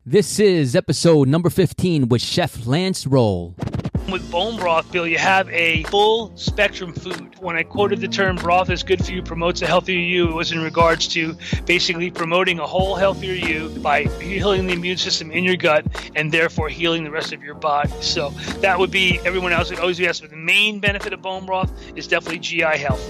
This is episode number 15 with Chef Lance Roll. With bone broth, Bill, you have a full spectrum food. When I quoted the term broth is good for you, promotes a healthier you, it was in regards to basically promoting a whole healthier you by healing the immune system in your gut and therefore healing the rest of your body. So that would be, everyone else would always be asked, but the main benefit of bone broth is definitely GI health.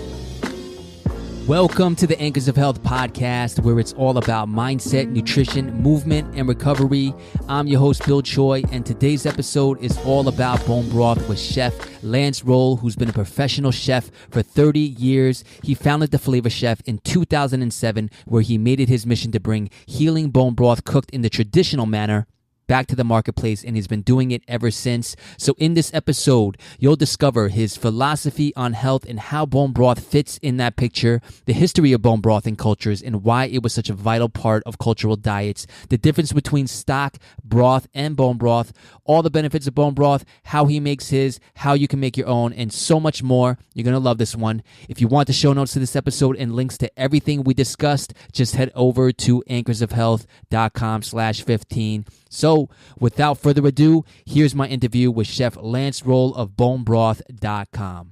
Welcome to the Anchors of Health podcast, where it's all about mindset, nutrition, movement, and recovery. I'm your host, Bill Choi, and today's episode is all about bone broth with Chef Lance Roll, who's been a professional chef for 30 years. He founded The Flavor Chef in 2007, where he made it his mission to bring healing bone broth cooked in the traditional manner back to the marketplace, and he's been doing it ever since. So in this episode, you'll discover his philosophy on health and how bone broth fits in that picture, the history of bone broth in cultures and why it was such a vital part of cultural diets, the difference between stock, broth, and bone broth, all the benefits of bone broth, how he makes his, how you can make your own, and so much more. You're going to love this one. If you want the show notes to this episode and links to everything we discussed, just head over to anchorsofhealth.com/15. So, without further ado, here's my interview with Chef Lance Roll of bonebroth.com.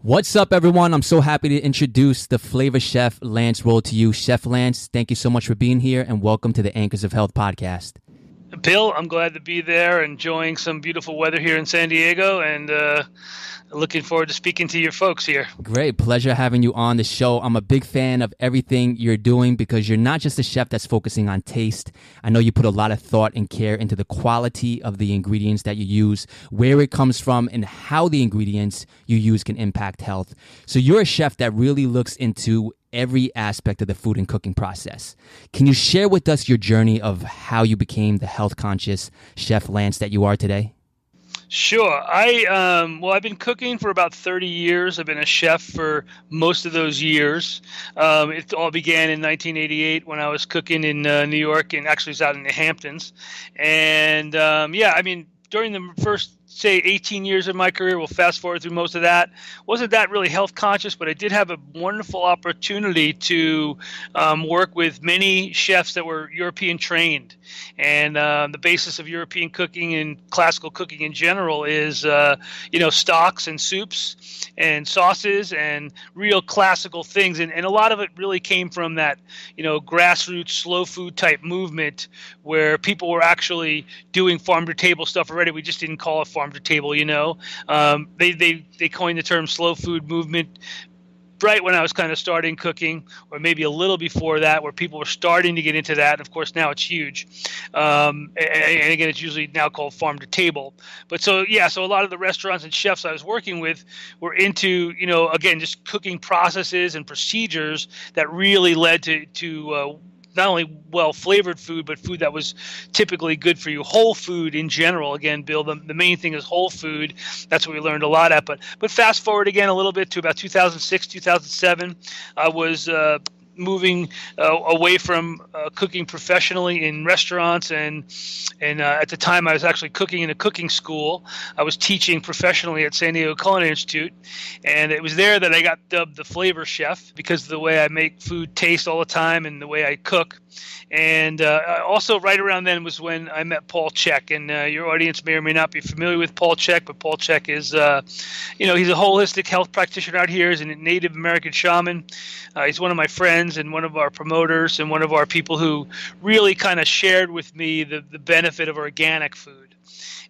What's up, everyone? I'm so happy to introduce the Flavor Chef Lance Roll to you. Chef Lance, thank you so much for being here, and welcome to the Anchors of Health podcast. Bill, I'm glad to be there, enjoying some beautiful weather here in San Diego, and looking forward to speaking to your folks here. Great. Pleasure having you on the show. I'm a big fan of everything you're doing because you're not just a chef that's focusing on taste. I know you put a lot of thought and care into the quality of the ingredients that you use, where it comes from, and how the ingredients you use can impact health. So you're a chef that really looks into every aspect of the food and cooking process. Can you share with us your journey of how you became the health-conscious Chef Lance that you are today? Sure. I've been cooking for about 30 years. I've been a chef for most of those years. It all began in 1988 when I was cooking in New York, and actually was out in the Hamptons. And during the first, say, 18 years of my career, we'll fast forward through most of that, wasn't that really health conscious, but I did have a wonderful opportunity to work with many chefs that were European trained. And the basis of European cooking and classical cooking in general is, stocks and soups and sauces and real classical things. And a lot of it really came from that, grassroots slow food type movement where people were actually doing farm to table stuff already. We just didn't call it farm to table, They coined the term slow food movement right when I was kind of starting cooking, or maybe a little before that, where people were starting to get into that. Of course, now it's huge. And again, it's usually now called farm to table. But so a lot of the restaurants and chefs I was working with were into, again, just cooking processes and procedures that really led to not only well-flavored food, but food that was typically good for you. Whole food in general. Again, Bill, the main thing is whole food. That's what we learned a lot at. But fast forward again a little bit to about 2006, 2007, I was moving away from cooking professionally in restaurants, and at the time I was actually cooking in a cooking school. I was teaching professionally at San Diego Culinary Institute, and it was there that I got dubbed the Flavor Chef because of the way I make food taste all the time and the way I cook. And also right around then was when I met Paul Chek, and your audience may or may not be familiar with Paul Chek, but Paul Chek is, he's a holistic health practitioner out here. He's a Native American shaman. He's one of my friends and one of our promoters and one of our people who really kind of shared with me the benefit of organic food.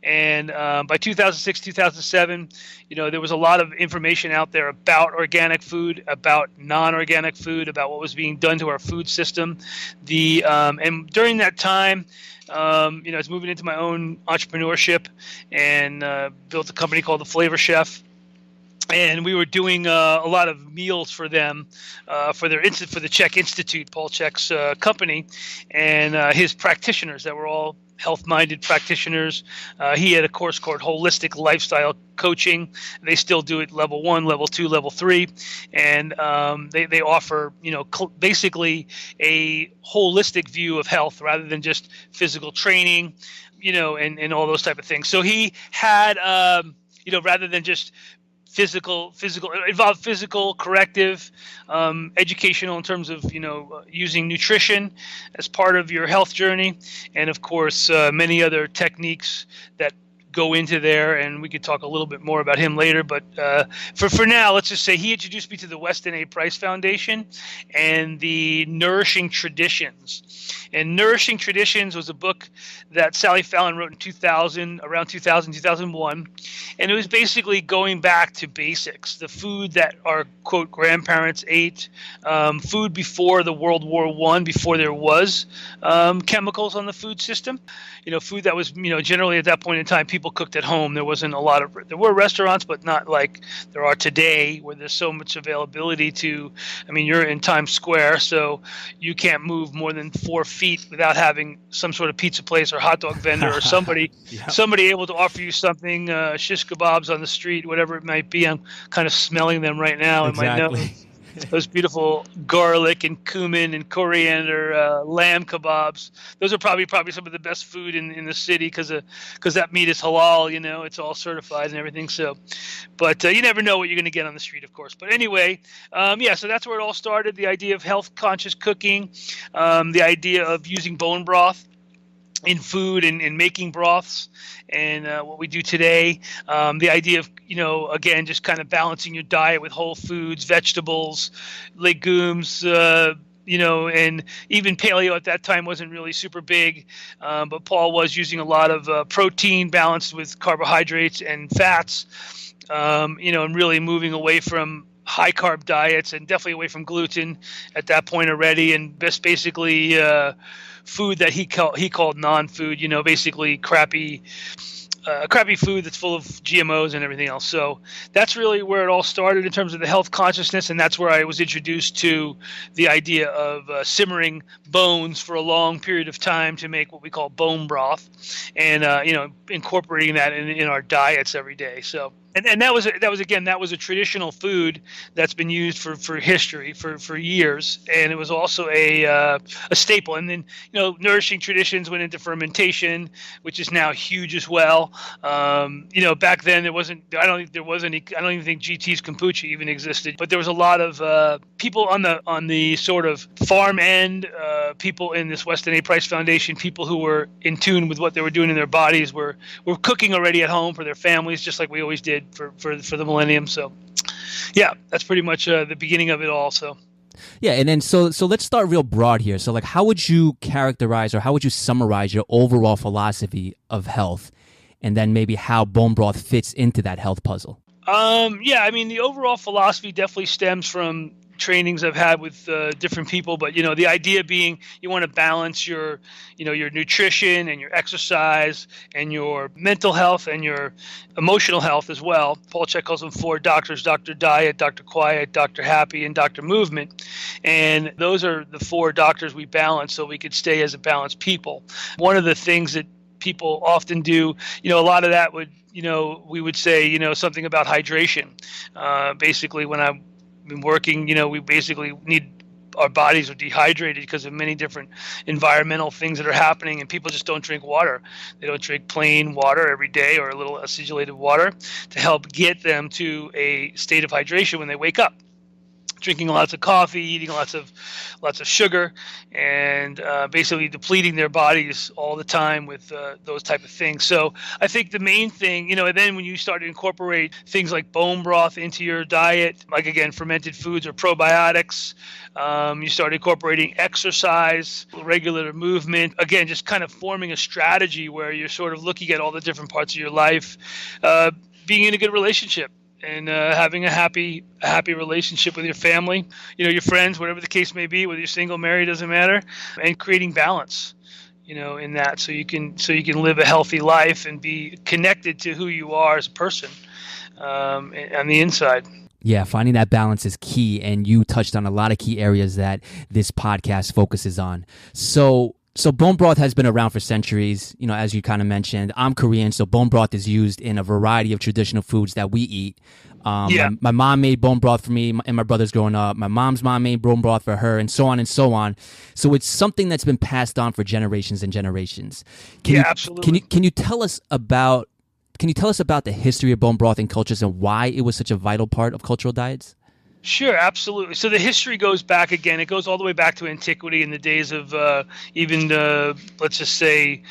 And by 2006, 2007, there was a lot of information out there about organic food, about non-organic food, about what was being done to our food system. And during that time, I was moving into my own entrepreneurship and built a company called The Flavor Chef. And we were doing a lot of meals for them, for the Chek Institute, Paul Chek's company, and his practitioners that were all health-minded practitioners. He had a course called Holistic Lifestyle Coaching. They still do it level 1, level 2, level 3, and they offer basically a holistic view of health rather than just physical training, and all those type of things. So he had rather than just physical, corrective, educational in terms of using nutrition as part of your health journey, and of course many other techniques that go into there, and we could talk a little bit more about him later. But for now, let's just say he introduced me to the Weston A Price Foundation and the Nourishing Traditions. And Nourishing Traditions was a book that Sally Fallon wrote in 2000, around 2000, 2001. And it was basically going back to basics, the food that our, quote, grandparents ate, food before the World War I, before there was chemicals on the food system. Food that was, generally at that point in time, people cooked at home. There wasn't a lot of, there were restaurants, but not like there are today where there's so much availability to, you're in Times Square, so you can't move more than 4 feet without having some sort of pizza place or hot dog vendor or somebody able to offer you something, shish kebabs on the street, whatever it might be. I'm kind of smelling them right now in my nose. Those beautiful garlic and cumin and coriander lamb kebabs. Those are probably some of the best food in the city because that meat is halal. It's all certified and everything. So, but you never know what you're going to get on the street, of course. But anyway, so that's where it all started. The idea of health conscious cooking, the idea of using bone broth in food and making broths, and what we do today, the idea of, again, just kind of balancing your diet with whole foods, vegetables, legumes, and even paleo at that time wasn't really super big, but Paul was using a lot of protein balanced with carbohydrates and fats, and really moving away from high carb diets and definitely away from gluten at that point already, and basically food that he called non-food, basically crappy food that's full of GMOs and everything else. So that's really where it all started in terms of the health consciousness, and that's where I was introduced to the idea of simmering bones for a long period of time to make what we call bone broth, and incorporating that in our diets every day. So. And that was a traditional food that's been used for history for years, and it was also a staple. And then Nourishing Traditions went into fermentation, which is now huge as well. Back then there wasn't. I don't even think GT's kombucha even existed. But there was a lot of people on the sort of farm end, people in this Weston A Price Foundation, people who were in tune with what they were doing in their bodies, were cooking already at home for their families, just like we always did for the millennium. So yeah, that's pretty much the beginning of it all. So yeah, and then so let's start real broad here. So like, how would you characterize or how would you summarize your overall philosophy of health, and then maybe how bone broth fits into that health puzzle? The overall philosophy definitely stems from trainings I've had with different people, but the idea being you want to balance your nutrition and your exercise and your mental health and your emotional health as well. Paul Chek calls them 4 doctors: Dr. Diet, Dr. Quiet, Dr. Happy, and Dr. Movement. And those are the 4 doctors we balance so we could stay as a balanced people. One of the things that people often do, a lot of that would, we would say, something about hydration. Basically, when I've been working, we basically need, our bodies are dehydrated because of many different environmental things that are happening, and people just don't drink water. They don't drink plain water every day or a little acidulated water to help get them to a state of hydration when they wake up. Drinking lots of coffee, eating lots of sugar, and basically depleting their bodies all the time with those type of things. So I think the main thing, and then when you start to incorporate things like bone broth into your diet, like again fermented foods or probiotics, you start incorporating exercise, regular movement. Again, just kind of forming a strategy where you're sort of looking at all the different parts of your life, being in a good relationship, and having a happy relationship with your family, your friends, whatever the case may be, whether you're single, married, doesn't matter, and creating balance, in that, so you can live a healthy life and be connected to who you are as a person on the inside. Yeah, finding that balance is key, and you touched on a lot of key areas that this podcast focuses on. So bone broth has been around for centuries, as you kind of mentioned. I'm Korean, so bone broth is used in a variety of traditional foods that we eat. My mom made bone broth for me and my brothers growing up. My mom's mom made bone broth for her, and so on and so on. So it's something that's been passed on for generations and generations. Absolutely. Can you tell us about Can you tell us about the history of bone broth in cultures and why it was such a vital part of cultural diets? Sure, absolutely. So the history goes back again. It goes all the way back to antiquity in the days of let's just say,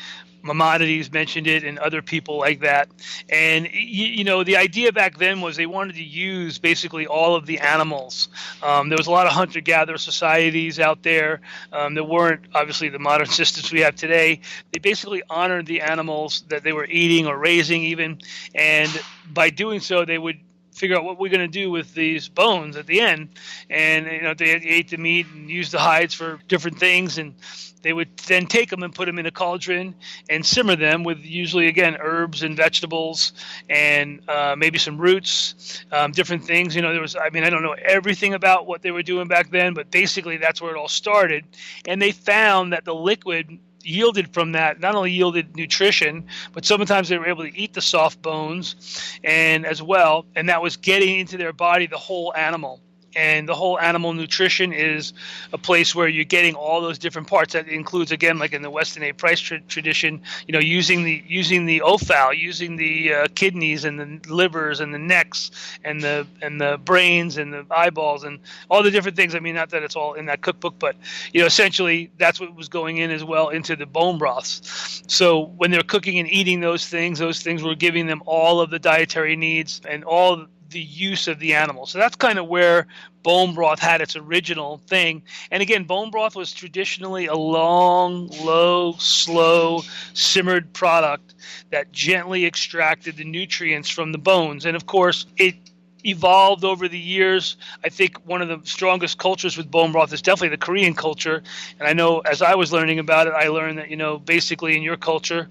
Maimonides mentioned it and other people like that. And, the idea back then was they wanted to use basically all of the animals. There was a lot of hunter-gatherer societies out there. There weren't, obviously, the modern systems we have today. They basically honored the animals that they were eating or raising even. And by doing so, they would figure out what we're going to do with these bones at the end. And, they ate the meat and used the hides for different things. And they would then take them and put them in a cauldron and simmer them with usually, again, herbs and vegetables and maybe some roots, different things. I don't know everything about what they were doing back then, but basically that's where it all started. And they found that the liquid yielded from that not only yielded nutrition, but sometimes they were able to eat the soft bones and as well, and that was getting into their body the whole animal. And the whole animal nutrition is a place where you're getting all those different parts. That includes, again, like in the Weston A Price tradition, using the offal, using the kidneys and the livers and the necks and the brains and the eyeballs and all the different things. I mean, not that it's all in that cookbook, but essentially that's what was going in as well into the bone broths. So when they're cooking and eating those things were giving them all of the dietary needs and all the use of the animal. So that's kind of where bone broth had its original thing. And again, bone broth was traditionally a long, low, slow, simmered product that gently extracted the nutrients from the bones. And of course, it evolved over the years. I think one of the strongest cultures with bone broth is definitely the Korean culture. And I know as I was learning about it, I learned that, basically in your culture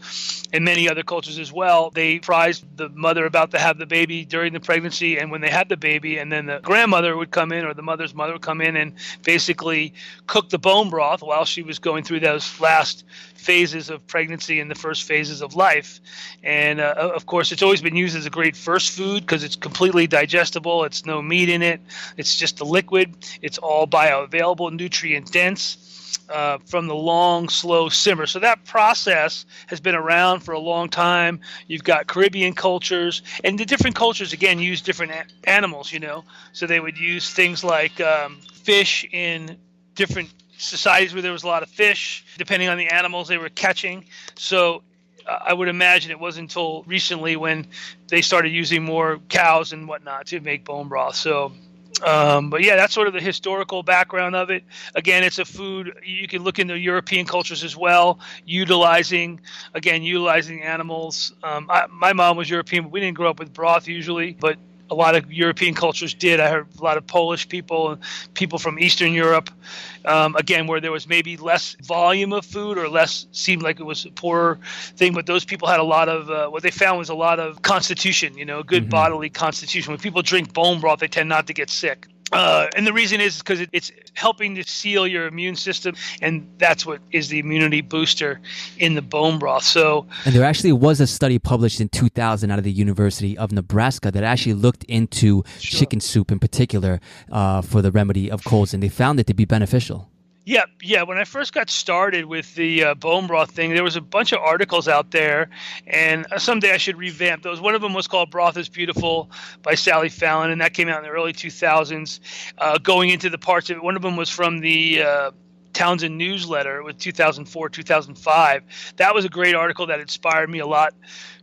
and many other cultures as well, they prized the mother about to have the baby during the pregnancy and when they had the baby, and then the grandmother would come in or the mother's mother would come in and basically cook the bone broth while she was going through those last phases of pregnancy and the first phases of life. And of course, it's always been used as a great first food because it's completely digestible. It's no meat in it. It's just the liquid. It's all bioavailable, nutrient dense. From the long, slow simmer. So that process has been around for a long time. You've got Caribbean cultures, and the different cultures, again, use different animals, So they would use things like fish in different societies where there was a lot of fish, depending on the animals they were catching. So I would imagine it wasn't until recently when they started using more cows and whatnot to make bone broth. So but yeah, that's sort of the historical background of it. Again, it's a food you can look into European cultures as well, utilizing animals. My mom was European, but we didn't grow up with broth usually, but a lot of European cultures did. I heard a lot of Polish people and people from Eastern Europe, again, where there was maybe less volume of food or less, seemed like it was a poorer thing. But those people had a lot of, what they found was a lot of constitution, good bodily constitution. When people drink bone broth, they tend not to get sick. And the reason is because it's helping to seal your immune system, and that's what is the immunity booster in the bone broth. So, and there actually was a study published in 2000 out of the University of Nebraska that actually looked into chicken soup in particular for the remedy of colds, and they found it to be beneficial. Yeah. When I first got started with the bone broth thing, there was a bunch of articles out there, and someday I should revamp those. One of them was called Broth is Beautiful by Sally Fallon, and that came out in the early 2000s. Going into the parts of it, one of them was from the Townsend newsletter with 2004, 2005. That was a great article that inspired me a lot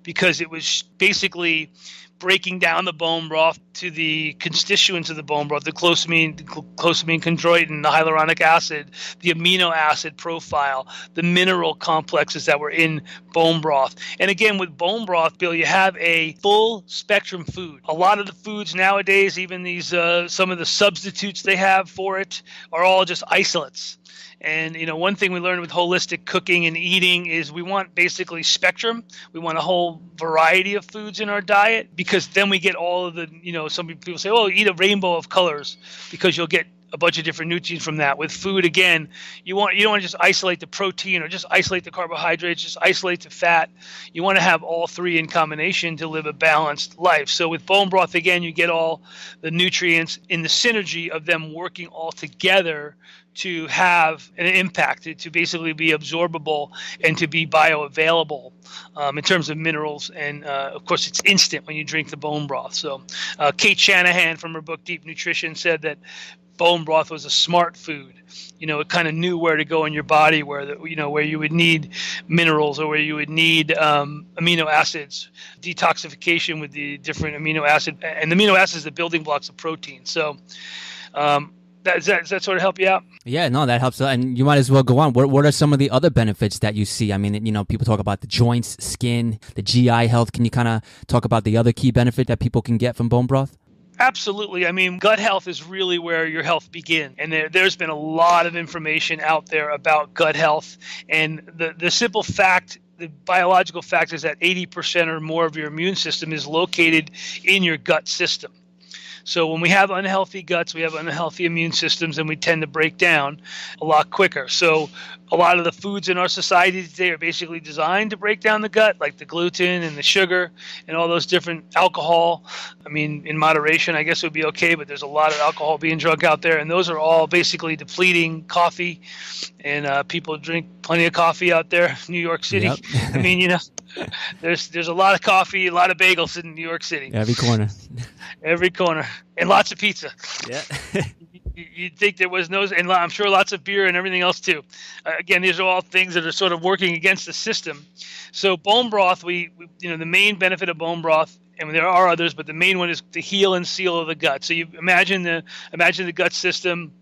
because it was basically breaking down the bone broth to the constituents of the bone broth, the glucosamine, chondroitin, the hyaluronic acid, the amino acid profile, the mineral complexes that were in bone broth. And again, with bone broth, Bill, you have a full spectrum food. A lot of the foods nowadays, even these some of the substitutes they have for it, are all just isolates. And, one thing we learned with holistic cooking and eating is we want basically spectrum. We want a whole variety of foods in our diet because then we get all of the, some people say, oh, eat a rainbow of colors because you'll get a bunch of different nutrients from that. With food, again, you don't want to just isolate the protein or just isolate the carbohydrates, just isolate the fat. You want to have all three in combination to live a balanced life. So with bone broth, again, you get all the nutrients in the synergy of them working all together to have an impact, to basically be absorbable and to be bioavailable in terms of minerals. And of course, it's instant when you drink the bone broth. So Kate Shanahan from her book Deep Nutrition said that bone broth was a smart food. It kind of knew where to go in your body, where you would need minerals or where you would need amino acids, detoxification with the different amino acid, and the amino acids, the building blocks of protein. So does that sort of help you out? Yeah, no, that helps. And you might as well go on. What are some of the other benefits that you see? I mean, people talk about the joints, skin, the GI health. Can you kind of talk about the other key benefit that people can get from bone broth? Absolutely. I mean, gut health is really where your health begins. And there's been a lot of information out there about gut health. And the simple fact, the biological fact is that 80% or more of your immune system is located in your gut system. So when we have unhealthy guts, we have unhealthy immune systems, and we tend to break down a lot quicker. So a lot of the foods in our society today are basically designed to break down the gut, like the gluten and the sugar and all those different alcohol. I mean, in moderation, I guess it would be okay, but there's a lot of alcohol being drunk out there, and those are all basically depleting coffee. And people drink plenty of coffee out there, New York City. Yep. I mean, there's a lot of coffee, a lot of bagels in New York City. Every corner. Every corner. And lots of pizza. Yeah. You'd think there was no, and I'm sure lots of beer and everything else too. Again, these are all things that are sort of working against the system. So bone broth, we the main benefit of bone broth, and there are others, but the main one is to heal and seal of the gut. So you imagine the gut system,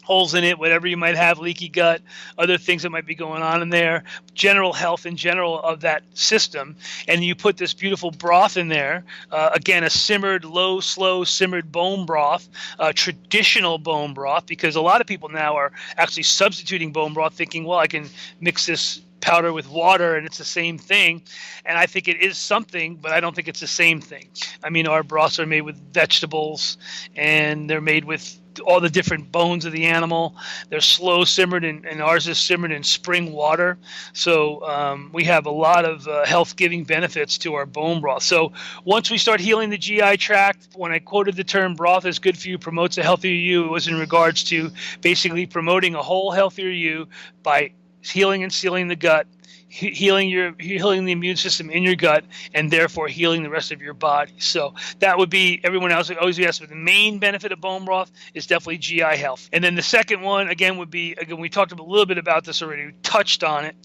holes in it, whatever you might have, leaky gut, other things that might be going on in there, general health in general of that system. And you put this beautiful broth in there, again, a slow simmered bone broth, traditional bone broth, because a lot of people now are actually substituting bone broth thinking, well, I can mix this powder with water and it's the same thing. And I think it is something, but I don't think it's the same thing. I mean, our broths are made with vegetables and they're made with all the different bones of the animal. They're slow simmered, and ours is simmered in spring water. So we have a lot of health-giving benefits to our bone broth. So once we start healing the GI tract, when I quoted the term broth is good for you, promotes a healthier you, it was in regards to basically promoting a whole healthier you by healing and sealing the gut, healing the immune system in your gut, and therefore healing the rest of your body. So that would be, everyone else always asks, but the main benefit of bone broth is definitely GI health. And then the second one, again, would be, we talked a little bit about this already, we touched on it,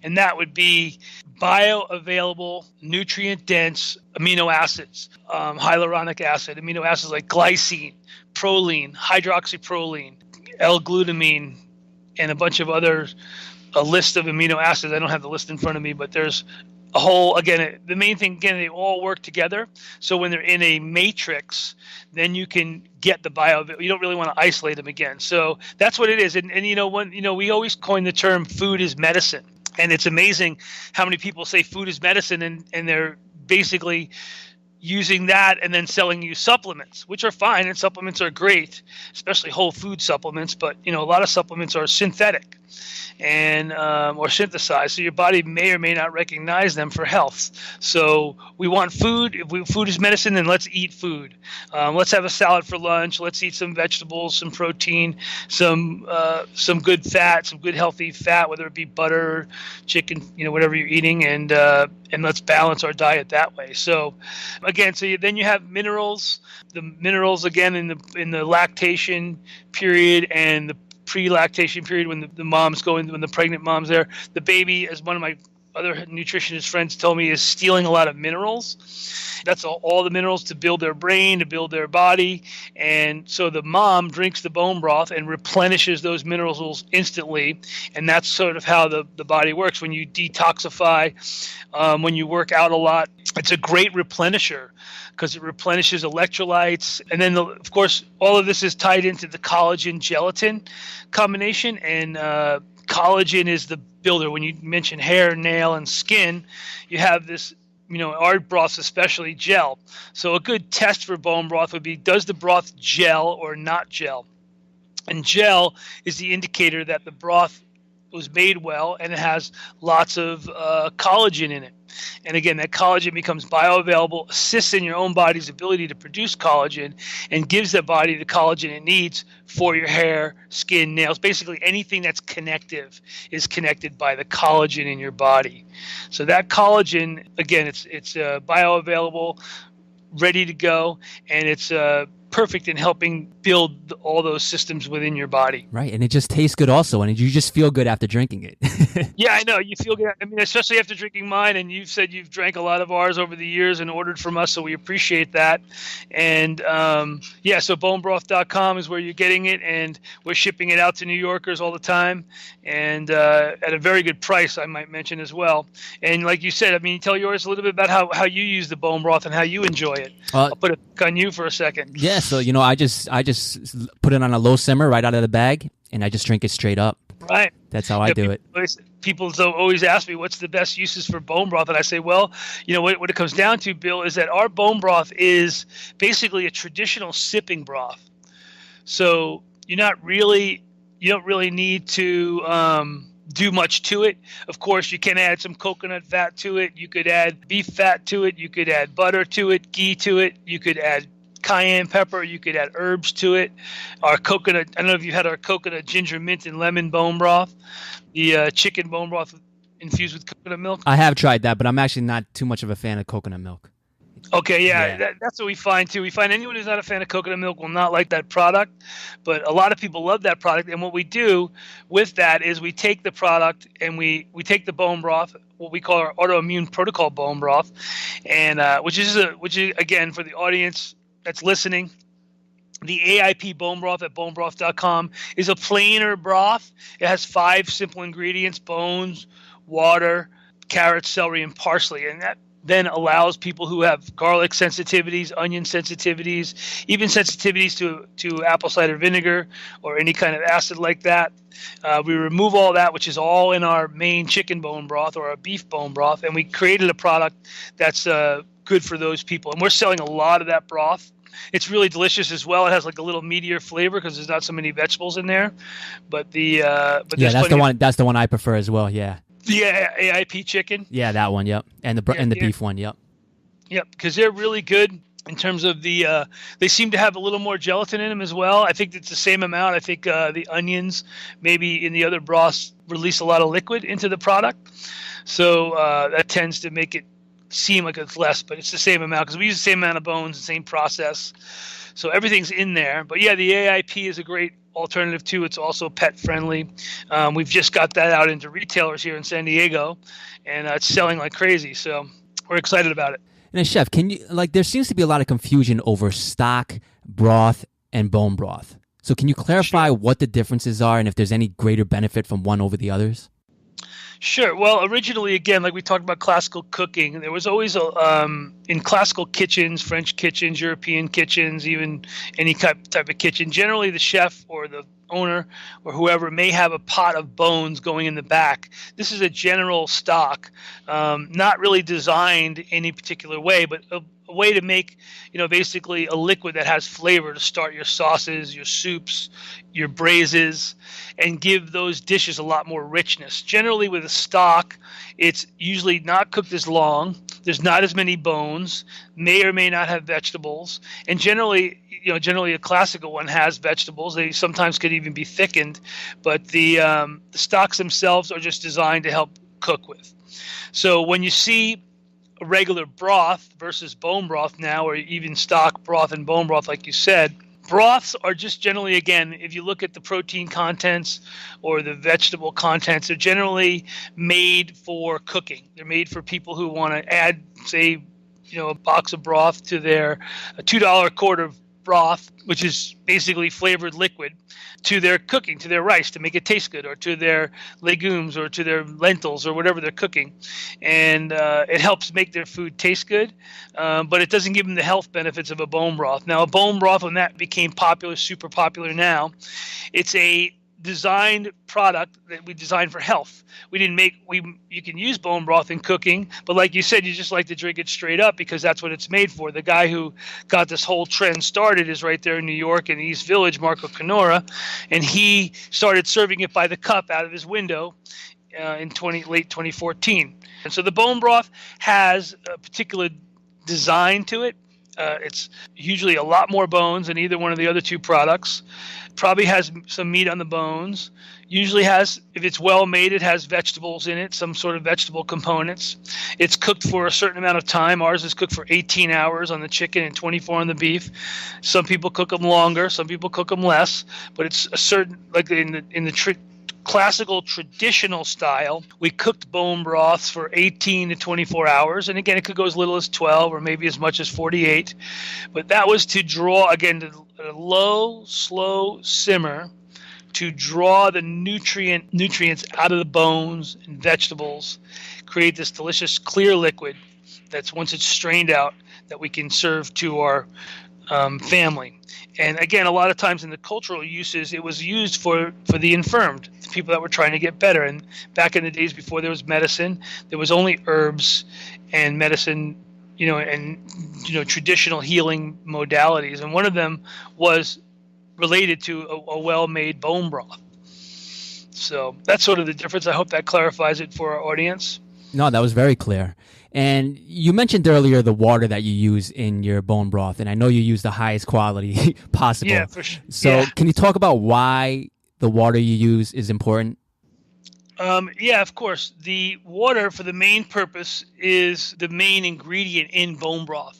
and that would be bioavailable, nutrient-dense amino acids, hyaluronic acid, amino acids like glycine, proline, hydroxyproline, L-glutamine, and a bunch of others. A list of amino acids. I don't have the list in front of me, but there's a whole, again, the main thing, again, they all work together. So when they're in a matrix, then you can get the you don't really want to isolate them again. So that's what it is. And we always coin the term food is medicine. And it's amazing how many people say food is medicine and they're basically using that and then selling you supplements, which are fine, and supplements are great, especially whole food supplements. But a lot of supplements are synthetic and or synthesized, so your body may or may not recognize them for health. So we want food. If food is medicine, then let's eat food. Let's have a salad for lunch. Let's eat some vegetables, some protein, some good fat, some good healthy fat, whether it be butter, chicken, whatever you're eating, and let's balance our diet that way. So again, then you have minerals. The minerals again in the lactation period and the pre-lactation period when when the pregnant mom's there. The baby, as one of my other nutritionist friends told me, is stealing a lot of minerals. That's all the minerals to build their brain, to build their body. And so the mom drinks the bone broth and replenishes those minerals instantly. And that's sort of how the body works. When you detoxify, when you work out a lot, it's a great replenisher because it replenishes electrolytes. And then, of course, all of this is tied into the collagen-gelatin combination. And collagen is the builder. When you mention hair, nail, and skin, you have this, our broths especially gel. So a good test for bone broth would be, does the broth gel or not gel? And gel is the indicator that the broth was made well, and it has lots of collagen in it. And again, that collagen becomes bioavailable, assists in your own body's ability to produce collagen, and gives the body the collagen it needs for your hair, skin, nails. Basically, anything that's connective is connected by the collagen in your body. So that collagen, again, it's bioavailable, ready to go, and it's perfect in helping build all those systems within your body. Right, and it just tastes good also, and you just feel good after drinking it. Yeah, I know. You feel good. I mean, especially after drinking mine, and you've said you've drank a lot of ours over the years and ordered from us, so we appreciate that. And yeah, so bonebroth.com is where you're getting it, and we're shipping it out to New Yorkers all the time, and at a very good price, I might mention as well. And like you said, I mean, tell yours a little bit about how you use the bone broth and how you enjoy it. I'll put it on you for a second. Yeah, so I just put it on a low simmer right out of the bag, and I just drink it straight up. Right. That's how I do it. People always ask me what's the best uses for bone broth, and I say, well, what it comes down to, Bill, is that our bone broth is basically a traditional sipping broth. So you don't really need to do much to it. Of course, you can add some coconut fat to it. You could add beef fat to it. You could add butter to it, ghee to it. You could add cayenne pepper. You could add herbs to it. Our coconut, I don't know if you had our coconut, ginger, mint, and lemon bone broth, the chicken bone broth infused with coconut milk. I have tried that, but I'm actually not too much of a fan of coconut milk. Okay, yeah. That's what we find too. We find anyone who's not a fan of coconut milk will not like that product, but a lot of people love that product. And what we do with that is we take the product and we take the bone broth, what we call our autoimmune protocol bone broth, and which is again, for the audience that's listening, the AIP bone broth at bonebroth.com is a plainer broth. It has 5 simple ingredients: bones, water, carrots, celery, and parsley, and that then allows people who have garlic sensitivities, onion sensitivities, even sensitivities to apple cider vinegar or any kind of acid like that. We remove all that, which is all in our main chicken bone broth or our beef bone broth, and we created a product that's good for those people. And we're selling a lot of that broth. It's really delicious as well. It has like a little meatier flavor because there's not so many vegetables in there. But that's the one I prefer as well. Yeah. The AIP chicken. Yeah, that one. Yep. And the beef one. Yep. Yep, because they're really good in terms of the. They seem to have a little more gelatin in them as well. I think it's the same amount. I think the onions, maybe in the other broths, release a lot of liquid into the product, so that tends to make it seem like it's less, but it's the same amount because we use the same amount of bones, the same process, so everything's in there. But yeah, the AIP is a great alternative too. It's also pet friendly. We've just got that out into retailers here in San Diego, and it's selling like crazy. So we're excited about it. And chef, there seems to be a lot of confusion over stock broth and bone broth. So can you clarify what the differences are and if there's any greater benefit from one over the others? Sure. Well, originally, again, like we talked about classical cooking, there was always in classical kitchens, French kitchens, European kitchens, even any type of kitchen, generally the chef or the owner or whoever may have a pot of bones going in the back. This is a general stock, not really designed any particular way, but a way to make, basically a liquid that has flavor to start your sauces, your soups, your braises, and give those dishes a lot more richness. Generally with a stock, it's usually not cooked as long. There's not as many bones, may or may not have vegetables. And generally a classical one has vegetables. They sometimes could even be thickened, but the stocks themselves are just designed to help cook with. So when you see a regular broth versus bone broth now, or even stock broth and bone broth, like you said, broths are just generally, again, if you look at the protein contents or the vegetable contents, they're generally made for cooking. They're made for people who want to add, say, a box of broth to their $2 quart of broth, which is basically flavored liquid, to their cooking, to their rice to make it taste good, or to their legumes or to their lentils or whatever they're cooking. And it helps make their food taste good, but it doesn't give them the health benefits of a bone broth. Now, a bone broth, when that became popular, super popular now, it's a designed product that we designed for health. We didn't make you can use bone broth in cooking, but like you said, you just like to drink it straight up because that's what it's made for. The guy who got this whole trend started is right there in New York in East Village, Marco Canora, and he started serving it by the cup out of his window in late 2014. And so the bone broth has a particular design to it. It's usually a lot more bones than either one of the other two products. Probably has some meat on the bones. Usually has, if it's well made, it has vegetables in it, some sort of vegetable components. It's cooked for a certain amount of time. Ours is cooked for 18 hours on the chicken and 24 on the beef. Some people cook them longer. Some people cook them less. But it's a certain, like in the classical traditional style, we cooked bone broths for 18 to 24 hours. And again, it could go as little as 12 or maybe as much as 48. But that was to draw, again, a low, slow simmer to draw the nutrients out of the bones and vegetables, create this delicious clear liquid that's, once it's strained out, that we can serve to our family. And again, a lot of times in the cultural uses, it was used for the infirmed, the people that were trying to get better. And back in the days before there was medicine, there was only herbs and medicine, traditional healing modalities. And one of them was related to a well-made bone broth. So that's sort of the difference. I hope that clarifies it for our audience. No, that was very clear. And you mentioned earlier the water that you use in your bone broth, and I know you use the highest quality possible. Yeah, for sure. So Can you talk about why the water you use is important? Yeah, of course. The water, for the main purpose, is the main ingredient in bone broth.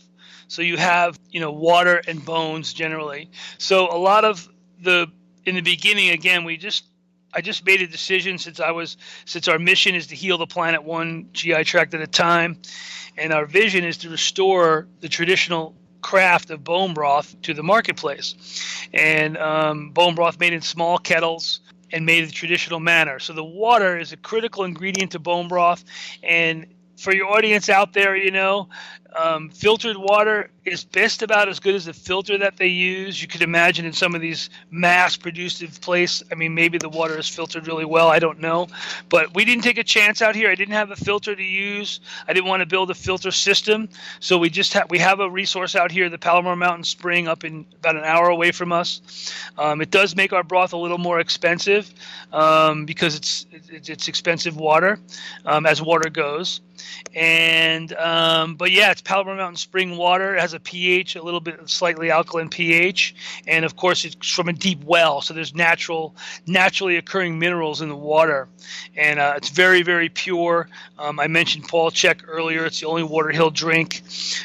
So you have, water and bones generally. So a lot of in the beginning, again, I just made a decision since our mission is to heal the planet one GI tract at a time, and our vision is to restore the traditional craft of bone broth to the marketplace, and bone broth made in small kettles and made in the traditional manner. So the water is a critical ingredient to bone broth, and for your audience out there, filtered water is just about as good as the filter that they use. You could imagine in some of these mass-produced places, maybe the water is filtered really well. I don't know. But we didn't take a chance out here. I didn't have a filter to use. I didn't want to build a filter system. So we have a resource out here, the Palomar Mountain Spring, up in about an hour away from us. It does make our broth a little more expensive because it's expensive water, as water goes. And but yeah, it's Palomar Mountain Spring water. It has a pH, a little bit slightly alkaline pH, and of course it's from a deep well, so there's naturally occurring minerals in the water, and it's very, very pure. I mentioned Paul Chek earlier. It's the only water he'll drink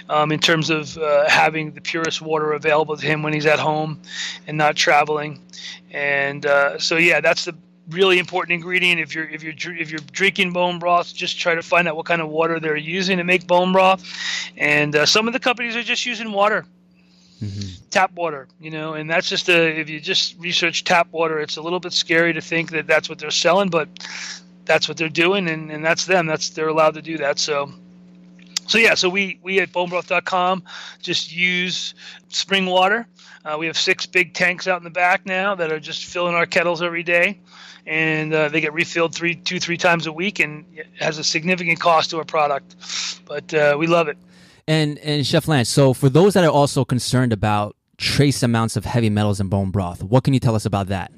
in terms of having the purest water available to him when he's at home and not traveling. And so yeah, that's the really important ingredient. If you're drinking bone broth, just try to find out what kind of water they're using to make bone broth. And some of the companies are just using water, tap water, and that's just if you just research tap water, it's a little bit scary to think that that's what they're selling, but that's what they're doing, and that's them. They're allowed to do that. So yeah, so we at bonebroth.com just use spring water. We have 6 big tanks out in the back now that are just filling our kettles every day. And they get refilled 2-3 times a week, and it has a significant cost to our product. But we love it. And Chef Lance, so for those that are also concerned about trace amounts of heavy metals in bone broth, what can you tell us about that?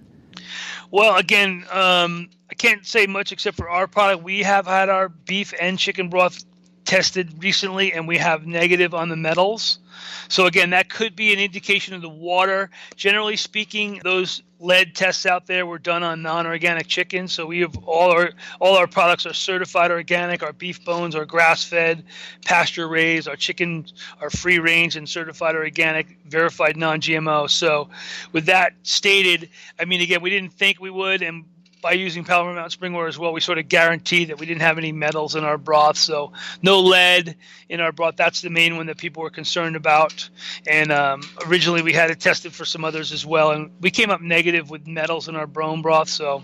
Well, again, I can't say much except for our product. We have had our beef and chicken broth tested recently, and we have negative on the metals. So again, that could be an indication of the water. Generally speaking, those lead tests out there were done on non-organic chicken. So we have all our products are certified organic. Our beef bones are grass-fed, pasture-raised. Our chickens are free-range and certified organic, verified non-GMO. So with that stated, again, we didn't think we would, and by using Palomar Mountain Spring water as well, we sort of guaranteed that we didn't have any metals in our broth. So no lead in our broth. That's the main one that people were concerned about. And originally we had it tested for some others as well. And we came up negative with metals in our bone broth. So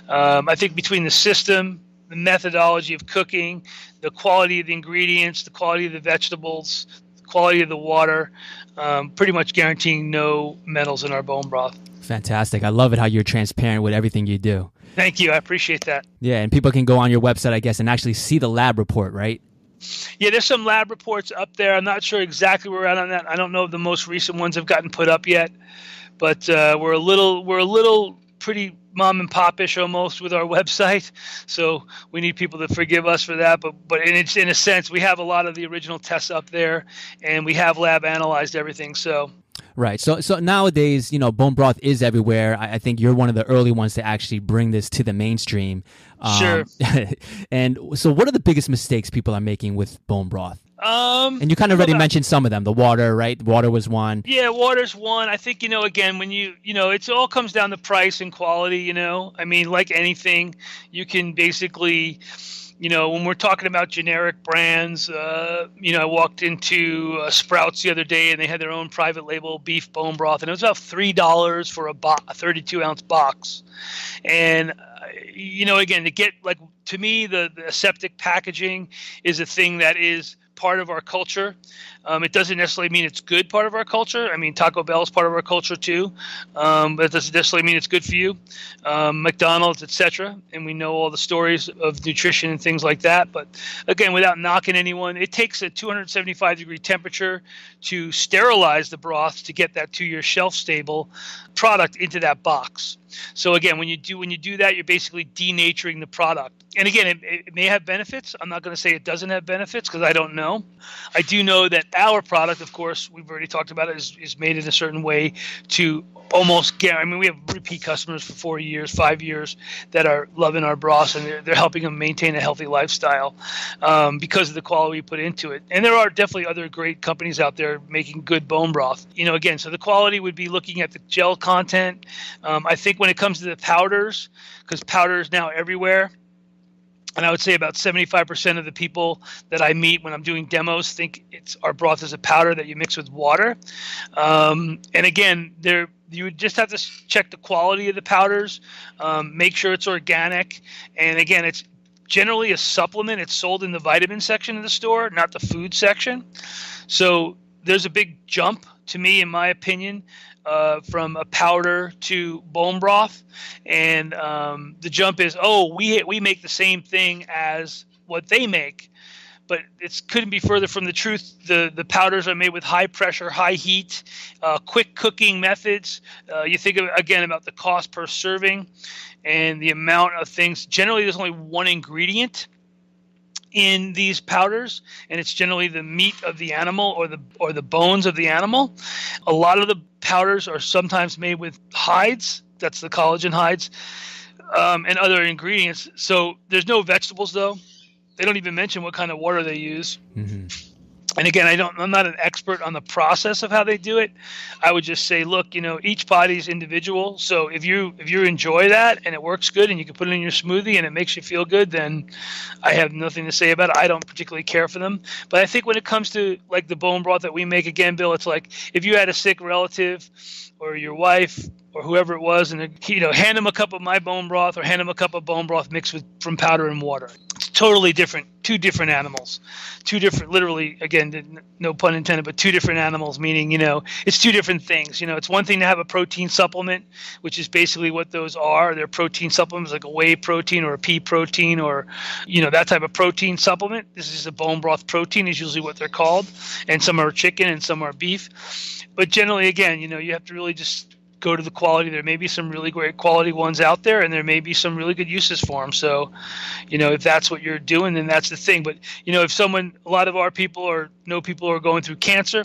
I think between the system, the methodology of cooking, the quality of the ingredients, the quality of the vegetables, the quality of the water, pretty much guaranteeing no metals in our bone broth. Fantastic. I love it how you're transparent with everything you do. Thank you. I appreciate that. Yeah, and people can go on your website, I guess, and actually see the lab report, right? Yeah, there's some lab reports up there. I'm not sure exactly where we're at on that. I don't know if the most recent ones have gotten put up yet, but we're a little pretty mom and pop-ish almost with our website, so we need people to forgive us for that. But it's in a sense, we have a lot of the original tests up there, and we have lab analyzed everything. So. Right. So nowadays, bone broth is everywhere. I think you're one of the early ones to actually bring this to the mainstream. Sure. And so what are the biggest mistakes people are making with bone broth? And you kind of already mentioned some of them. The water, right? Water was one. Yeah, water's one. I think, again, when it all comes down to price and quality, I mean, like anything, you can basically, when we're talking about generic brands, I walked into Sprouts the other day and they had their own private label beef bone broth, and it was about $3 for a 32-ounce box. And, again, to me, the aseptic packaging is a thing that is part of our culture. It doesn't necessarily mean it's good part of our culture. I mean, Taco Bell is part of our culture too, but it doesn't necessarily mean it's good for you. McDonald's, etc. And we know all the stories of nutrition and things like that. But again, without knocking anyone, it takes a 275-degree temperature to sterilize the broth to get that 2-year shelf-stable product into that box. So again, when you do that, you're basically denaturing the product. And again, it may have benefits. I'm not going to say it doesn't have benefits because I don't know. I do know that our product, of course, we've already talked about it, is made in a certain way to almost guarantee. I mean, we have repeat customers for 4 years, 5 years that are loving our broths, and they're helping them maintain a healthy lifestyle because of the quality we put into it. And there are definitely other great companies out there making good bone broth. Again, so the quality would be looking at the gel content. I think when it comes to the powders, because powder is now everywhere, and I would say about 75% of the people that I meet when I'm doing demos think our broth is a powder that you mix with water. And again, you would just have to check the quality of the powders, make sure it's organic. And again, it's generally a supplement. It's sold in the vitamin section of the store, not the food section. So there's a big jump, to me, in my opinion, from a powder to bone broth, and the jump is, we make the same thing as what they make, but it couldn't be further from the truth. The powders are made with high pressure, high heat, quick cooking methods. You think again about the cost per serving and the amount of things. Generally, there's only one ingredient in these powders, and it's generally the meat of the animal or the bones of the animal. A lot of the powders are sometimes made with hides. That's the collagen hides, and other ingredients. So there's no vegetables, though. They don't even mention what kind of water they use. Mm-hmm. And again, I'm not an expert on the process of how they do it. I would just say, look, each body is individual. So if you enjoy that and it works good and you can put it in your smoothie and it makes you feel good, then I have nothing to say about it. I don't particularly care for them. But I think when it comes to like the bone broth that we make, again, Bill, it's like if you had a sick relative or your wife or whoever it was, and hand them a cup of my bone broth or hand them a cup of bone broth mixed from powder and water. It's totally different. Two different animals. Two different, literally, again, no pun intended, but two different animals, meaning, it's two different things. It's one thing to have a protein supplement, which is basically what those are. They're protein supplements like a whey protein or a pea protein or, that type of protein supplement. This is a bone broth protein is usually what they're called. And some are chicken and some are beef. But generally, again, you have to really just go to the quality. There may be some really great quality ones out there, and there may be some really good uses for them. So, if that's what you're doing, then that's the thing. But, if a lot of our people know people who are going through cancer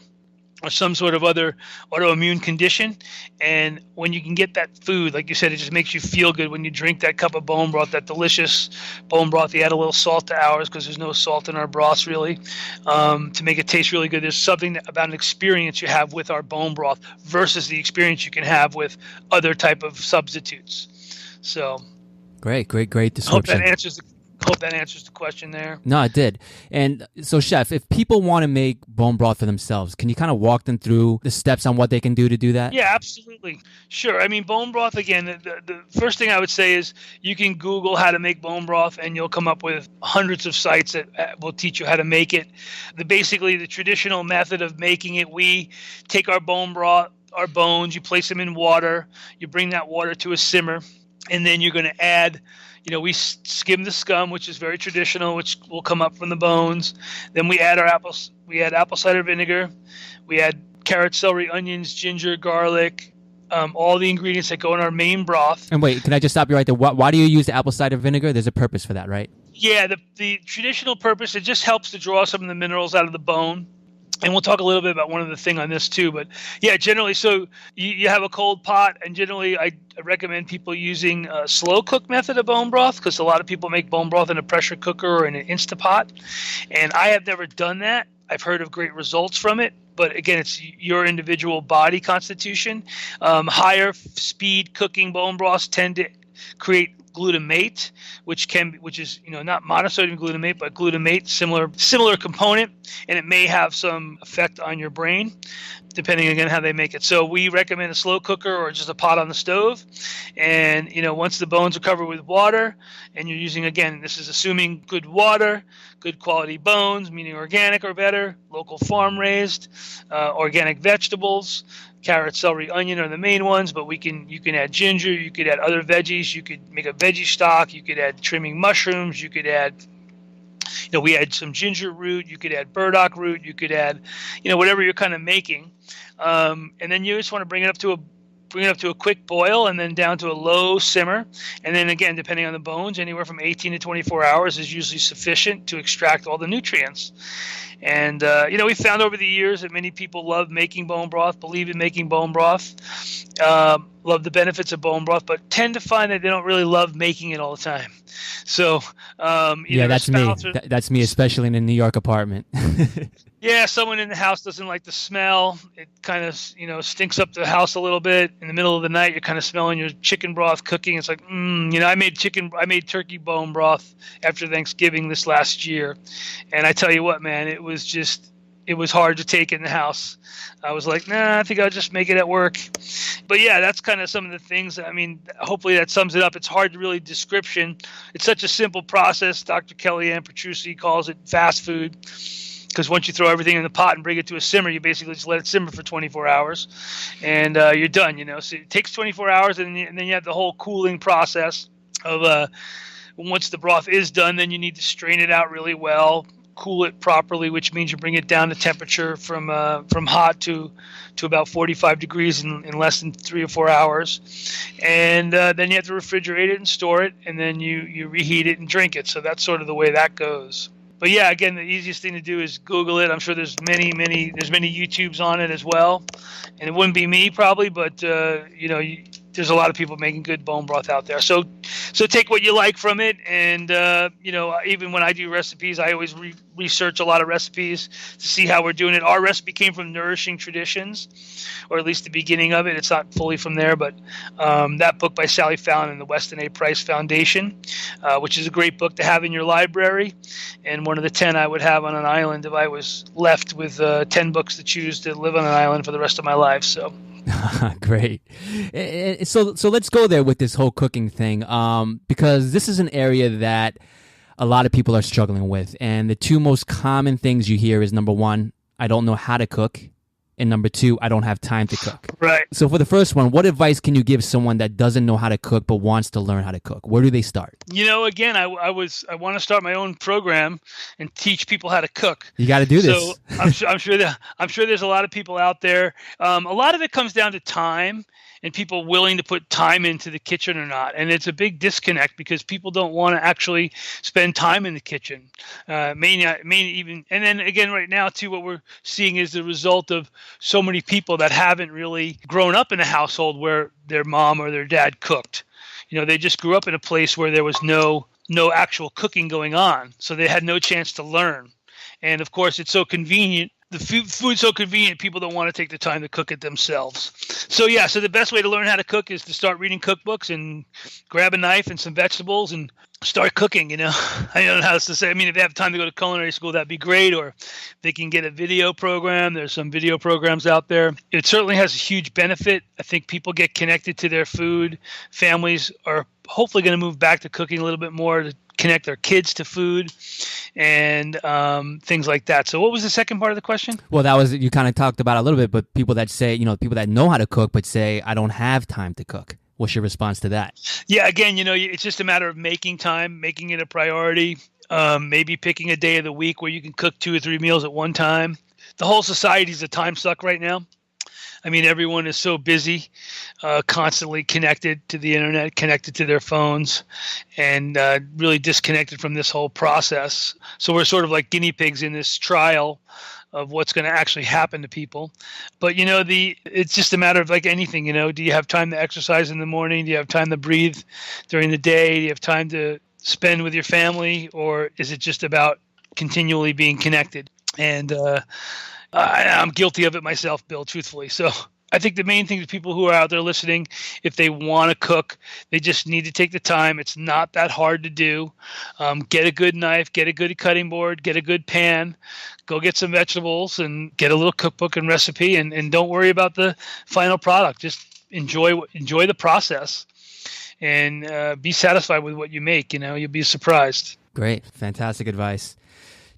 or some sort of other autoimmune condition, and when you can get that food, like you said, it just makes you feel good when you drink that cup of bone broth, that delicious bone broth. You add a little salt to ours because there's no salt in our broths really, to make it taste really good. There's something about an experience you have with our bone broth versus the experience you can have with other type of substitutes. So great description. I hope that answers Hope that answers the question there. No, it did. And so, Chef, if people want to make bone broth for themselves, can you kind of walk them through the steps on what they can do to do that? Yeah, absolutely. Sure. I mean, bone broth, again, the first thing I would say is you can Google how to make bone broth, and you'll come up with hundreds of sites that will teach you how to make it. Basically, the traditional method of making it, we take our bone broth, our bones, you place them in water, you bring that water to a simmer, and then you're going to add, we skim the scum, which is very traditional, which will come up from the bones. Then we add apple cider vinegar. We add carrot, celery, onions, ginger, garlic, all the ingredients that go in our main broth. And wait, can I just stop you right there? Why do you use the apple cider vinegar? There's a purpose for that, right? Yeah, the traditional purpose, it just helps to draw some of the minerals out of the bone. And we'll talk a little bit about one other thing on this too. But yeah, generally, so you have a cold pot, and generally I recommend people using a slow cook method of bone broth, because a lot of people make bone broth in a pressure cooker or in an Instapot. And I have never done that. I've heard of great results from it. But again, it's your individual body constitution. Higher speed cooking bone broths tend to create glutamate, which is not monosodium glutamate, but glutamate, similar component, and it may have some effect on your brain, depending again how they make it. So we recommend a slow cooker or just a pot on the stove. And once the bones are covered with water, and you're using, again, this is assuming good water, good quality bones, meaning organic or better, local farm raised, organic vegetables. Carrot, celery, onion are the main ones, but you can add ginger, you could add other veggies, you could make a veggie stock, you could add trimming mushrooms, you could add, we add some ginger root, you could add burdock root, you could add, whatever you're kind of making. And then you just want to bring it up to a quick boil, and then down to a low simmer. And then again, depending on the bones, anywhere from 18 to 24 hours is usually sufficient to extract all the nutrients. And, we found over the years that many people love making bone broth, believe in making bone broth, love the benefits of bone broth, but tend to find that they don't really love making it all the time. So, that's me. That's me, especially in a New York apartment. Yeah, someone in the house doesn't like the smell. It kind of, stinks up the house a little bit. In the middle of the night, you're kind of smelling your chicken broth cooking. It's like, I made turkey bone broth after Thanksgiving this last year. And I tell you what, man, it was hard to take in the house. I was like, nah, I think I'll just make it at work. But yeah, that's kind of some of the things. Hopefully that sums it up. It's hard to really description. It's such a simple process. Dr. Kellyanne Petrucci calls it fast food, because once you throw everything in the pot and bring it to a simmer, you basically just let it simmer for 24 hours, and you're done. So it takes 24 hours, and then you have the whole cooling process of once the broth is done, then you need to strain it out really well, cool it properly, which means you bring it down to temperature from hot to about 45 degrees in less than 3 or 4 hours, and then you have to refrigerate it and store it, and then you reheat it and drink it. So that's sort of the way that goes. But yeah, again, the easiest thing to do is Google it. I'm sure there's many YouTubes on it as well, and it wouldn't be me probably, but there's a lot of people making good bone broth out there. So take what you like from it, and even when I do recipes, I always research a lot of recipes to see how we're doing it. Our recipe came from Nourishing Traditions, or at least the beginning of it. It's not fully from there, but that book by Sally Fallon and the Weston A Price Foundation, which is a great book to have in your library, and one of the 10 I would have on an island if I was left with 10 books to choose to live on an island for the rest of my life. So. Great. So let's go there with this whole cooking thing, because this is an area that a lot of people are struggling with. And the two most common things you hear is, number one, I don't know how to cook. And number two, I don't have time to cook. Right. So for the first one, what advice can you give someone that doesn't know how to cook but wants to learn how to cook? Where do they start? Again, I want to start my own program and teach people how to cook. You got to do this. So I'm sure there's a lot of people out there. A lot of it comes down to time and people willing to put time into the kitchen or not. And it's a big disconnect because people don't want to actually spend time in the kitchen. And then again, right now too, what we're seeing is the result of so many people that haven't really grown up in a household where their mom or their dad cooked. They just grew up in a place where there was no actual cooking going on. So they had no chance to learn. And of course, it's so convenient the food's so convenient, people don't want to take the time to cook it themselves. So the best way to learn how to cook is to start reading cookbooks and grab a knife and some vegetables and start cooking. I don't know how else to say. I mean, if they have time to go to culinary school, that'd be great. Or they can get a video program. There's some video programs out there. It certainly has a huge benefit. I think people get connected to their food. Families are hopefully going to move back to cooking a little bit more to connect their kids to food and things like that. So what was the second part of the question? Well, that was, you kind of talked about it a little bit, but people that say, people that know how to cook, but say, I don't have time to cook. What's your response to that? Yeah, again, it's just a matter of making time, making it a priority, maybe picking a day of the week where you can cook 2 or 3 meals at one time. The whole society's a time suck right now. I mean, everyone is so busy, constantly connected to the internet, connected to their phones, and really disconnected from this whole process. So we're sort of like guinea pigs in this trial of what's going to actually happen to people. But, it's just a matter of like anything, do you have time to exercise in the morning? Do you have time to breathe during the day? Do you have time to spend with your family? Or is it just about continually being connected? And I'm guilty of it myself, Bill, truthfully. So I think the main thing is people who are out there listening, if they want to cook, they just need to take the time. It's not that hard to do. Get a good knife, get a good cutting board, get a good pan, go get some vegetables and get a little cookbook and recipe, and don't worry about the final product. Just enjoy the process and be satisfied with what you make. You'll be surprised. Great. Fantastic advice.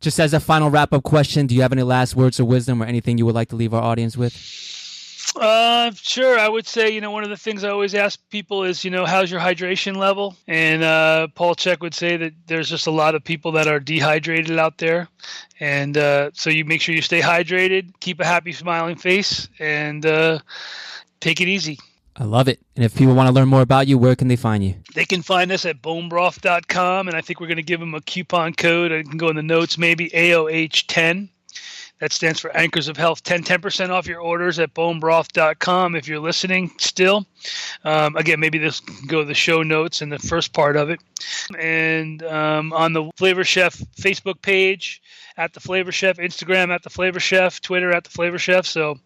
Just as a final wrap-up question, do you have any last words of wisdom or anything you would like to leave our audience with? Sure. I would say, one of the things I always ask people is, how's your hydration level? And Paul Chek would say that there's just a lot of people that are dehydrated out there. And so you make sure you stay hydrated, keep a happy, smiling face, and take it easy. I love it. And if people want to learn more about you, where can they find you? They can find us at bonebroth.com, and I think we're going to give them a coupon code. I can go in the notes, maybe AOH10. That stands for Anchors of Health. 10% off your orders at bonebroth.com if you're listening still. Again, maybe this can go to the show notes in the first part of it. And on the Flavor Chef Facebook page, at The Flavor Chef, Instagram at The Flavor Chef, Twitter at The Flavor Chef. So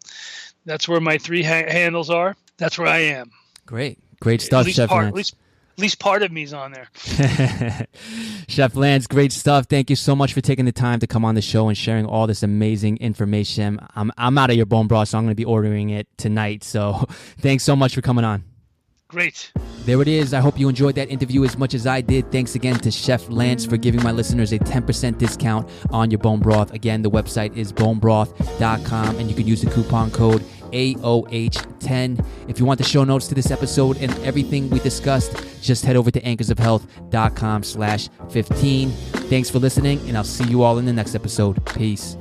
that's where my 3 handles are. That's where I am. Great stuff, Chef Lance. At least part of me's on there. Chef Lance, great stuff. Thank you so much for taking the time to come on the show and sharing all this amazing information. I'm out of your bone broth, so I'm going to be ordering it tonight. So thanks so much for coming on. Great. There it is. I hope you enjoyed that interview as much as I did. Thanks again to Chef Lance for giving my listeners a 10% discount on your bone broth. Again, the website is bonebroth.com, and you can use the coupon code AOH10. If you want the show notes to this episode and everything we discussed, just head over to anchorsofhealth.com/15. Thanks for listening, and I'll see you all in the next episode. Peace.